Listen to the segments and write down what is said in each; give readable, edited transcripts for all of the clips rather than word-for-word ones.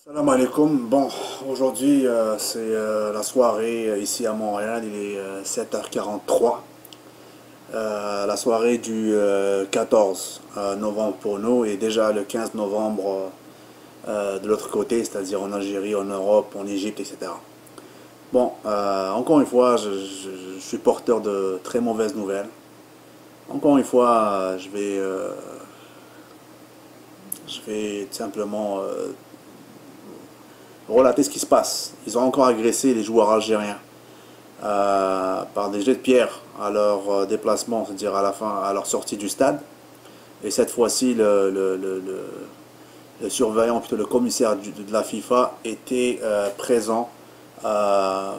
Salam alaikum. Bon, aujourd'hui c'est la soirée ici à Montréal, il est 7h43. La soirée du 14 novembre pour nous et déjà le 15 novembre de l'autre côté, c'est-à-dire en Algérie, en Europe, en Égypte, etc. Bon, encore une fois, je suis porteur de très mauvaises nouvelles. Encore une fois, je vais tout simplement relater ce qui se passe. Ils ont encore agressé les joueurs algériens par des jets de pierre à leur déplacement, c'est-à-dire à la fin, à leur sortie du stade. Et cette fois-ci, le surveillant, plutôt le commissaire de la FIFA, était présent dans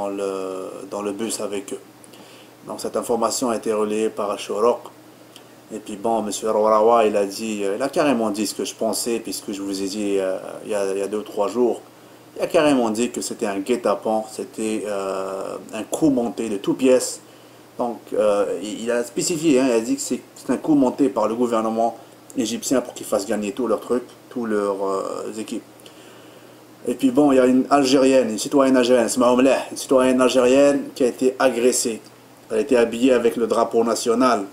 le bus avec eux. Donc cette information a été relayée par Shorok. Et puis bon, M. Rawarawa, il a carrément dit ce que je pensais, puisque je vous ai dit il y a 2 ou 3 jours. Il a carrément dit que c'était un guet-apens, c'était un coup monté de toutes pièces. Donc il a spécifié, hein, il a dit que c'est un coup monté par le gouvernement égyptien pour qu'ils fassent gagner tous leurs trucs, tous leurs équipes. Et puis bon, il y a une Algérienne, une citoyenne algérienne qui a été agressée. Elle a été habillée avec le drapeau national.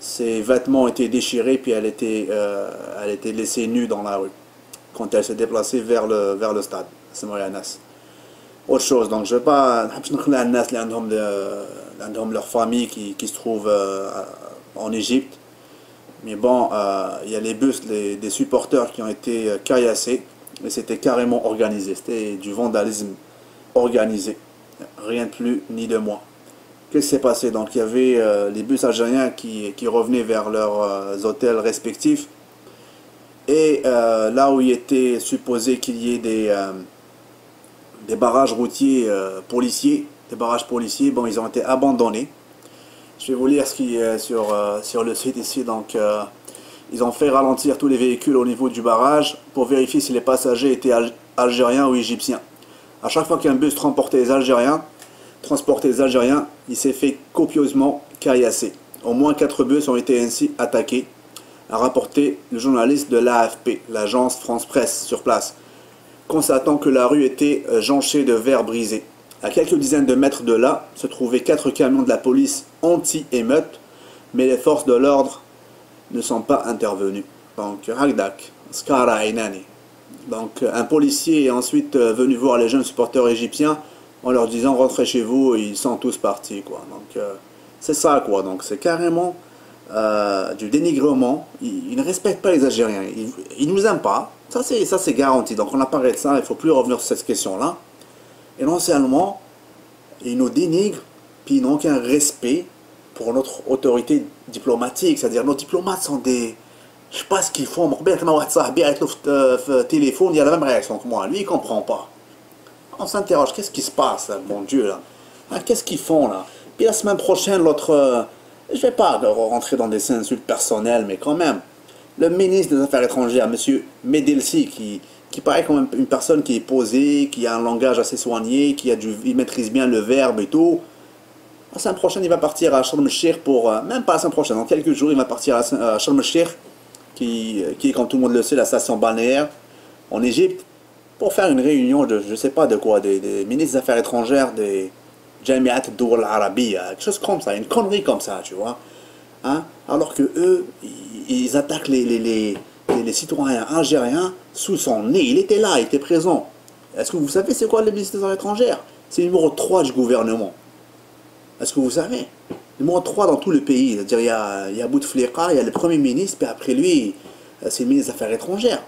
Ses vêtements étaient déchirés, puis elle était laissée nue dans la rue quand elle s'est déplacée vers le stade. C'est Moyanas. Autre chose, donc je ne veux pas leur famille qui se trouve en Égypte. Mais bon, il y a les bus des supporters qui ont été caillassés, et c'était carrément organisé. C'était du vandalisme organisé. Rien de plus ni de moins. Qu'est-ce qui s'est passé? Donc il y avait les bus algériens qui revenaient vers leurs hôtels respectifs. Et là où il était supposé qu'il y ait des barrages routiers policiers, des barrages policiers, bon, ils ont été abandonnés. Je vais vous lire ce qui est sur le site ici. Donc ils ont fait ralentir tous les véhicules au niveau du barrage pour vérifier si les passagers étaient algériens ou égyptiens. À chaque fois qu'un bus transportait les Algériens, il s'est fait copieusement caillasser. Au moins 4 bus ont été ainsi attaqués, a rapporté le journaliste de l'AFP, l'agence France Presse, sur place, constatant que la rue était jonchée de verres brisés. À quelques dizaines de mètres de là se trouvaient 4 camions de la police anti-émeute, mais les forces de l'ordre ne sont pas intervenues. Donc, Ragdak, Skara Inani. Donc, un policier est ensuite venu voir les jeunes supporters égyptiens en leur disant rentrez chez vous, et ils sont tous partis, quoi. Donc c'est ça, quoi. Donc c'est carrément du dénigrement. Ils ne respectent pas les Algériens, ils ne nous aiment pas, ça c'est garanti. Donc on a parlé de ça, il ne faut plus revenir sur cette question là. Et non seulement ils nous dénigrent, puis ils n'ont aucun respect pour notre autorité diplomatique. C'est-à-dire nos diplomates sont des, je sais pas ce qu'ils font. Téléphone, il y a la même réaction que moi, lui il comprend pas. On s'interroge, qu'est-ce qui se passe, là, mon Dieu, là, hein, qu'est-ce qu'ils font, là? Puis la semaine prochaine, je ne vais pas rentrer dans des insultes personnelles, mais quand même, le ministre des Affaires étrangères, M. Medelsi, qui paraît comme une personne qui est posée, qui a un langage assez soigné, il maîtrise bien le verbe et tout. La semaine prochaine, il va partir à Sharm el-Sheikh même pas la semaine prochaine, dans quelques jours, il va partir à Sharm el-Sheikh, qui est, comme tout le monde le sait, la station balnéaire en Égypte, pour faire une réunion de, je sais pas de quoi, des ministres des Affaires étrangères des Jamiat Doul Arabiya, quelque chose comme ça, une connerie comme ça, tu vois. Hein? Alors que eux, ils attaquent les citoyens algériens sous son nez. Il était là, il était présent. Est-ce que vous savez c'est quoi le ministre des Affaires étrangères? C'est le numéro 3 du gouvernement. Est-ce que vous savez? Numéro 3 dans tout le pays. C'est-à-dire, il y a Bouteflika, il y a le Premier ministre, puis après lui, c'est le ministre des Affaires étrangères.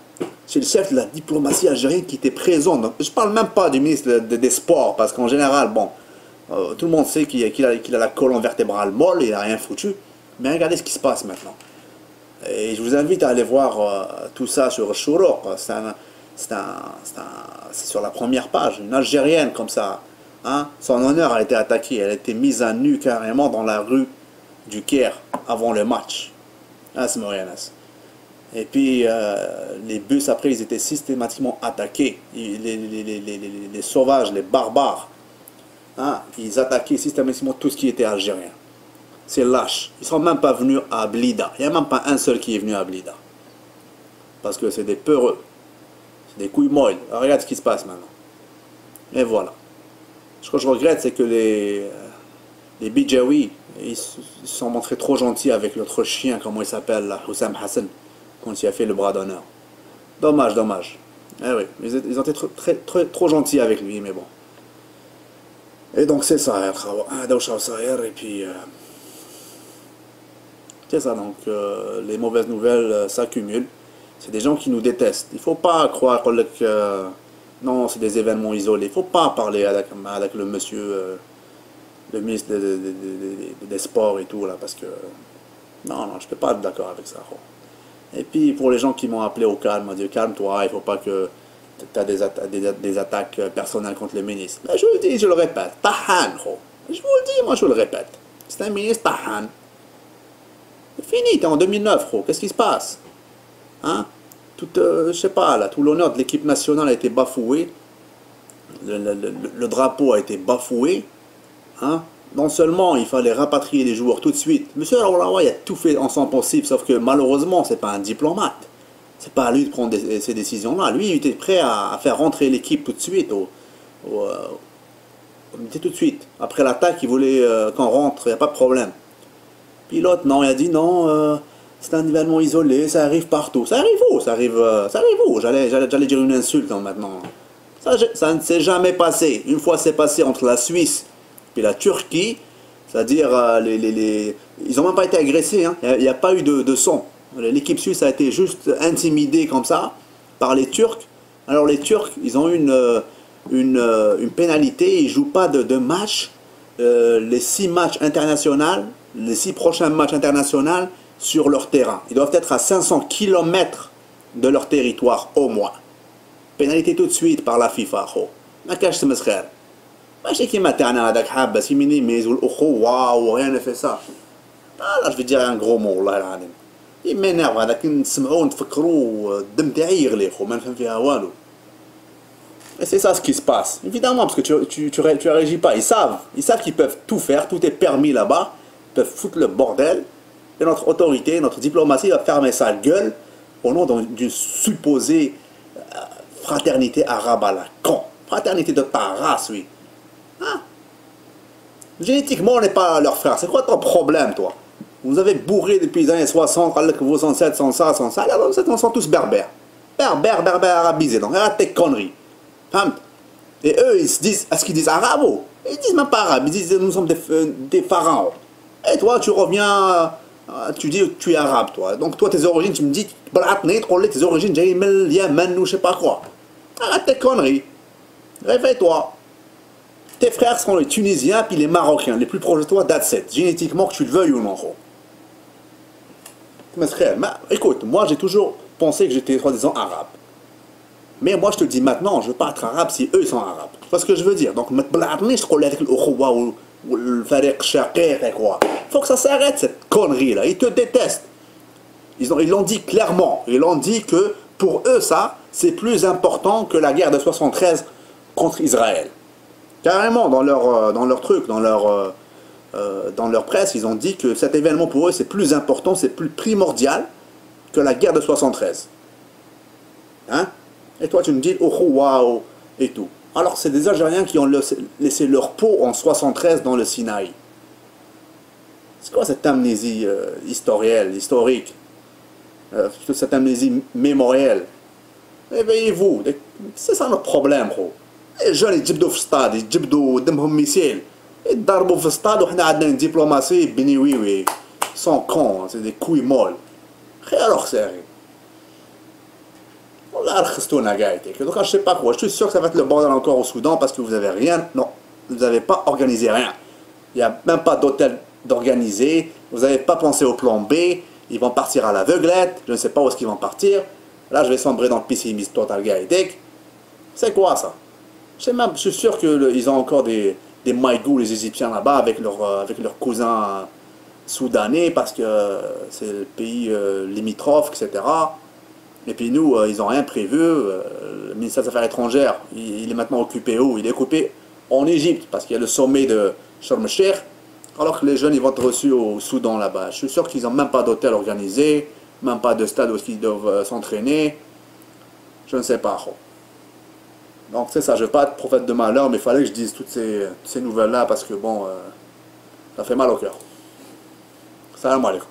C'est le chef de la diplomatie algérienne qui était présent. Donc, je ne parle même pas du ministre des Sports, parce qu'en général, bon, tout le monde sait qu'il a la colonne vertébrale molle, il n'a rien foutu. Mais regardez ce qui se passe maintenant. Et je vous invite à aller voir tout ça sur Shurok. C'est sur la première page. Une Algérienne comme ça. Hein, son honneur a été attaqué. Elle a été mise à nu carrément dans la rue du Caire avant le match. Ah, c'est Moyanas. Et puis les bus après ils étaient systématiquement attaqués. Les sauvages, les barbares, hein, ils attaquaient systématiquement tout ce qui était algérien. C'est lâche. Ils ne sont même pas venus à Blida. Il n'y a même pas un seul qui est venu à Blida. Parce que c'est des peureux. C'est des couilles molles. Alors, regarde ce qui se passe maintenant. Et voilà. Ce que je regrette, c'est que les Bijawi, ils se sont montrés trop gentils avec notre chien, comment il s'appelle là, Hussam Hassan, quand il a fait le bras d'honneur. Dommage, dommage. Eh oui, ils ont été trop gentils avec lui, mais bon. Et donc c'est ça, et puis c'est ça, donc les mauvaises nouvelles s'accumulent. C'est des gens qui nous détestent. Il ne faut pas croire que non, c'est des événements isolés. Il ne faut pas parler avec le monsieur, le ministre des Sports et tout, là, parce que non, je ne peux pas être d'accord avec ça. Et puis pour les gens qui m'ont appelé au calme, m'ont dit calme-toi, il ne faut pas que tu as des attaques personnelles contre le ministre. Mais je vous le dis, je le répète, Tahan, je vous le dis, moi je le répète. C'est un ministre Tahan. C'est fini, t'es en 2009, qu'est-ce qui se passe? Hein? Je sais pas, là, tout l'honneur de l'équipe nationale a été bafoué. Le drapeau a été bafoué. Hein? Non seulement il fallait rapatrier les joueurs tout de suite, monsieur Aoulawa, il a tout fait en son possible, sauf que malheureusement, c'est pas un diplomate. C'est pas à lui de prendre ces décisions-là. Lui, il était prêt à faire rentrer l'équipe tout de suite. Tout de suite. Après l'attaque, il voulait qu'on rentre, il n'y a pas de problème. Puis l'autre, non, il a dit non, c'est un événement isolé, ça arrive partout. Ça arrive où? Ça arrive où? J'allais dire une insulte maintenant. Ça ne s'est jamais passé. Une fois c'est passé entre la Suisse et la Turquie, c'est-à-dire ils n'ont même pas été agressés, hein. Il n'y a pas eu de son. L'équipe suisse a été juste intimidée comme ça par les Turcs. Alors les Turcs, ils ont une pénalité, ils ne jouent pas de match. Les 6 matchs internationaux, les 6 prochains matchs internationaux sur leur terrain. Ils doivent être à 500 km de leur territoire au moins. Pénalité tout de suite par la FIFA. ما كاش تمسخير. ماشي كيما تاعنا هذاك حابس يمينيميز والاخوه وغير ne fait ça. Là je vais dire un gros mot والله العظيم. Il m'énerve هذاك نسمعوه نتفكروا الدم تاعي يغلي ما نفهم فيها والو. Et c'est ça ce qui se passe. Évidemment, parce que tu réagis pas. Ils savent qu'ils peuvent tout faire, tout est permis là-bas. Ils peuvent foutre le bordel. Et notre autorité, notre diplomatie va fermer sa gueule au nom d'une supposée fraternité arabe à la con. Fraternité de ta race, oui. Hein? Génétiquement, on n'est pas leurs frères. C'est quoi ton problème, toi? Vous avez bourré depuis les années 60, que vos ancêtres sont ça, les ancêtres sont tous berbères. Berbères arabisés. Donc, arrête tes conneries. Et eux, ils se disent, est-ce qu'ils disent arabo? Ils disent même pas arabe, ils disent nous sommes des pharaons. Et toi, tu reviens, tu dis tu es arabe, toi. Donc toi, tes origines, tu me dis, tes origines, j'ai Yémen ou je sais pas quoi. Arrête tes conneries. Réveille-toi. Tes frères sont les Tunisiens puis les Marocains, les plus proches de toi, that's it. Génétiquement, que tu le veuilles ou non. Mais écoute, moi j'ai toujours pensé que j'étais soi-disant arabe. Mais moi je te dis maintenant, je ne veux pas être arabe si eux sont arabes. Tu vois ce que je veux dire? Donc, il faut que ça s'arrête cette connerie là. Ils te détestent. Ils l'ont dit clairement. Ils l'ont dit que pour eux ça, c'est plus important que la guerre de 73 contre Israël. Carrément dans leur truc, dans leur presse, ils ont dit que cet événement pour eux c'est plus important, c'est plus primordial que la guerre de 73. Hein? Et toi, tu me dis, oh, waouh, et tout. Alors, c'est des Algériens qui ont laissé leur peau en 73 dans le Sinaï. C'est quoi cette amnésie historique, cette amnésie mémorielle? Réveillez-vous. C'est ça notre problème, gros. Les jeunes, ils jibdou في stade, ils jibdou دمهم ميسيل. Ils ضربوا في stade, وحنا عندنا une diplomatie, bini oui, oui. Ils sont cons, c'est des couilles molles. Alors, c'est donc je sais pas quoi, je suis sûr que ça va être le bordel encore au Soudan parce que vous avez rien, non, vous n'avez pas organisé rien. Il n'y a même pas d'hôtel d'organiser, vous n'avez pas pensé au plan B, ils vont partir à l'aveuglette, je ne sais pas où est-ce qu'ils vont partir. Là je vais sombrer dans le pessimisme total gaïdek. C'est quoi ça? Je suis sûr qu'ils ont encore des maïgous, les Égyptiens là-bas avec leurs cousins soudanais parce que c'est le pays limitrophe, etc. Et puis nous, ils n'ont rien prévu. Le ministère des Affaires étrangères, il est maintenant occupé où? Il est occupé en Égypte, parce qu'il y a le sommet de Sharm el-Sheikh, alors que les jeunes ils vont être reçus au Soudan là-bas. Je suis sûr qu'ils n'ont même pas d'hôtel organisé, même pas de stade où ils doivent s'entraîner. Je ne sais pas. Donc c'est ça, je ne veux pas être prophète de malheur, mais il fallait que je dise toutes ces nouvelles-là parce que bon, ça fait mal au cœur. Salam alaikum.